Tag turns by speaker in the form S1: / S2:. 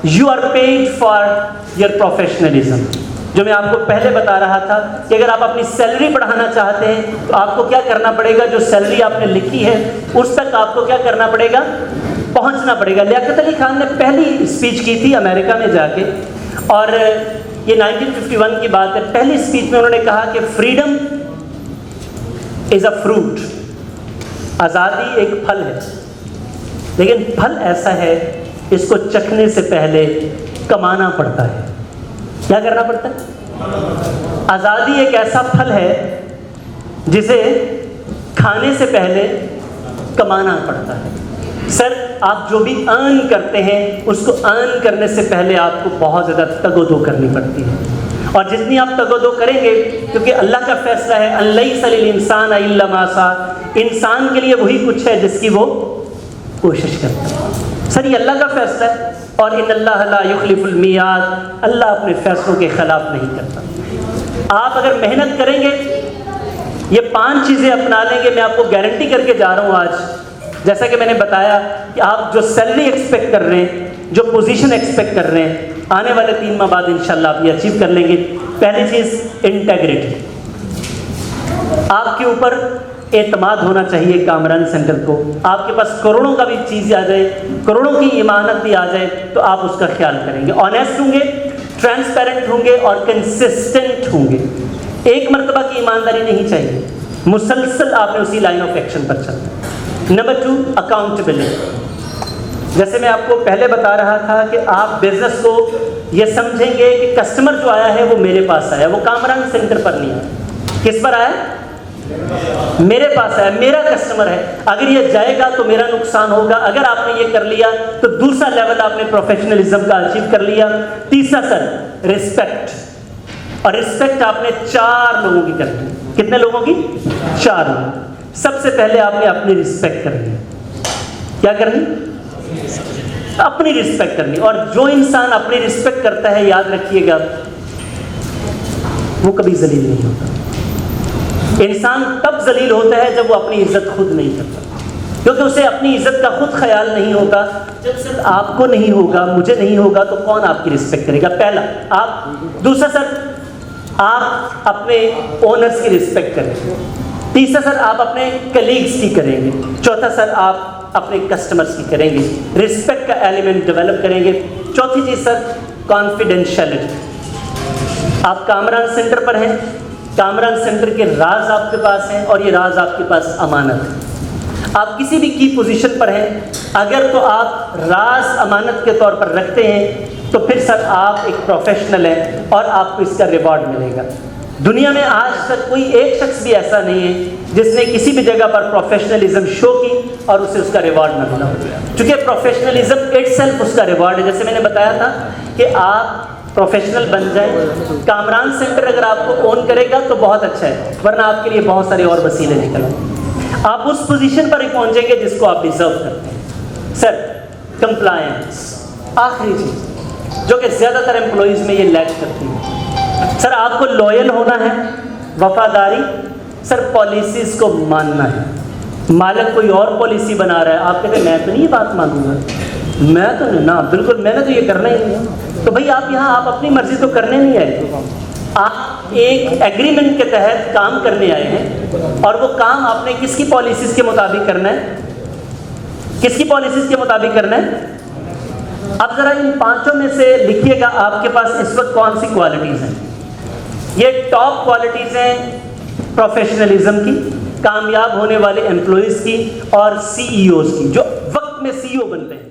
S1: You are paid for your professionalism. جو میں آپ کو پہلے بتا رہا تھا کہ اگر آپ اپنی سیلری بڑھانا چاہتے ہیں تو آپ کو کیا کرنا پڑے گا, جو سیلری آپ نے لکھی ہے اس تک آپ کو کیا کرنا پڑے گا, پہنچنا پڑے گا. لیاقت علی خان نے پہلی اسپیچ کی تھی امریکہ میں جا کے, اور یہ 1951 کی بات ہے. پہلی اسپیچ میں انہوں نے کہا کہ فریڈم از اے فروٹ, آزادی ایک پھل ہے, لیکن پھل ایسا ہے اس کو چکھنے سے پہلے کمانا پڑتا ہے. کیا کرنا پڑتا ہے؟ آزادی ایک ایسا پھل ہے جسے کھانے سے پہلے کمانا پڑتا ہے. سر آپ جو بھی ارن کرتے ہیں اس کو ارن کرنے سے پہلے آپ کو بہت زیادہ تگ و دو کرنی پڑتی ہے, اور جتنی آپ تگ و دو کریں گے, کیونکہ اللہ کا فیصلہ ہے الیس للانسان الا ما سعی, انسان کے لیے وہی کچھ ہے جس کی وہ کوشش کرتا ہے. سر یہ اللہ کا فیصلہ ہے, اور ان اللہ لا یخلف المیعاد, اللہ اپنے فیصلوں کے خلاف نہیں کرتا. آپ اگر محنت کریں گے, یہ 5 چیزیں اپنا لیں گے, میں آپ کو گارنٹی کر کے جا رہا ہوں آج, جیسا کہ میں نے بتایا کہ آپ جو سیلری ایکسپیکٹ کر رہے ہیں, جو پوزیشن ایکسپیکٹ کر رہے ہیں, آنے والے 3 ماہ بعد انشاءاللہ آپ یہ اچیو کر لیں گے. پہلی چیز انٹیگریٹی, آپ کے اوپر اعتماد ہونا چاہیے. کامران سینٹر کو آپ کے پاس کروڑوں کا بھی چیز آ جائے, کروڑوں کی امانت بھی آ جائے تو آپ اس کا خیال کریں گے. آنیسٹ ہوں گے, ٹرانسپیرنٹ ہوں گے, اور کنسسٹنٹ ہوں گے. ایک مرتبہ کی ایمانداری نہیں چاہیے, مسلسل آپ نے اسی لائن آف ایکشن پر چلنا. Number 2 accountability. جیسے میں آپ کو پہلے بتا رہا تھا کہ آپ بزنس کو یہ سمجھیں گے کہ کسٹمر جو آیا ہے وہ میرے پاس آیا, وہ کامران سینٹر پر نہیں آیا. کس پر آیا؟ میرے پاس آیا, میرا کسٹمر ہے. اگر یہ جائے گا تو میرا نقصان ہوگا. اگر آپ نے یہ کر لیا تو دوسرا لیول آپ نے پروفیشنلزم کا اچیو کر لیا. تیسرا سر رسپیکٹ, اور رسپیکٹ آپ نے 4 لوگوں کی کرنی. کتنے لوگوں کی؟ 4 لوگ. سب سے پہلے آپ نے اپنی رسپیکٹ کرنی ہے. کیا کرنی؟ اپنی رسپیکٹ کرنی. اور جو انسان اپنی رسپیکٹ کرتا ہے, یاد رکھیے گا, وہ کبھی ذلیل نہیں ہوتا. انسان تب ذلیل ہوتا ہے جب وہ اپنی عزت خود نہیں کرتا, کیونکہ اسے اپنی عزت کا خود خیال نہیں ہوگا. جب صرف آپ کو نہیں ہوگا, مجھے نہیں ہوگا, تو کون آپ کی رسپیکٹ کرے گا؟ پہلا آپ. دوسرا سر آپ اپنے اونرز کی رسپیکٹ کریں گے. تیسرا سر آپ اپنے کلیگز کی کریں گے. چوتھا سر آپ اپنے کسٹمرز کی کریں گے. رسپیکٹ کا ایلیمنٹ ڈیولپ کریں گے. چوتھی چیز سر کانفیڈینشیلٹی. آپ کامران سینٹر پر ہیں, کامران سینٹر کے راز آپ کے پاس ہیں, اور یہ راز آپ کے پاس امانت ہے. آپ کسی بھی کی پوزیشن پر ہیں, اگر تو آپ راز امانت کے طور پر رکھتے ہیں تو پھر سر آپ ایک پروفیشنل ہیں, اور آپ کو اس کا ریوارڈ ملے گا. دنیا میں آج تک کوئی ایک شخص بھی ایسا نہیں ہے جس نے کسی بھی جگہ پر پروفیشنلزم شو کی اور اسے اس کا ریوارڈ نہ ملا. چونکہ پروفیشنلزم اٹ سیلف اس کا ریوارڈ ہے. جیسے میں نے بتایا تھا کہ آپ پروفیشنل بن جائیں. کامران سینٹر اگر آپ کو اون کرے گا تو بہت اچھا ہے, ورنہ آپ کے لیے بہت سارے اور وسیلے نکل آئیں. آپ اس پوزیشن پر ہی پہنچیں گے جس کو آپ ڈیزرو کرتے ہیں. سر کمپلائنس, آخری چیز جو کہ زیادہ تر امپلائیز میں یہ لیک کرتی ہے. سر آپ کو لوئل ہونا ہے, وفاداری. سر پالیسیز کو ماننا ہے. مالک کوئی اور پالیسی بنا رہا ہے, آپ کہتے ہیں میں تو نہیں یہ بات مانوں گا, میں تو نہیں, نا بالکل میں نے تو یہ کرنا ہی نہیں ہے. تو بھائی آپ یہاں آپ اپنی مرضی تو کرنے نہیں آئے, آپ ایک ایگریمنٹ کے تحت کام کرنے آئے ہیں, اور وہ کام آپ نے کس کی پالیسیز کے مطابق کرنا ہے؟ کس کی پالیسیز کے مطابق کرنا ہے؟ اب ذرا ان 5 میں سے لکھیے گا آپ کے پاس اس وقت کون سی کوالٹیز ہیں. یہ ٹاپ کوالٹیز ہیں پروفیشنلزم کی, کامیاب ہونے والے امپلائیز کی, اور سی ای اوز کی, جو وقت میں سی ای او بنتے ہیں.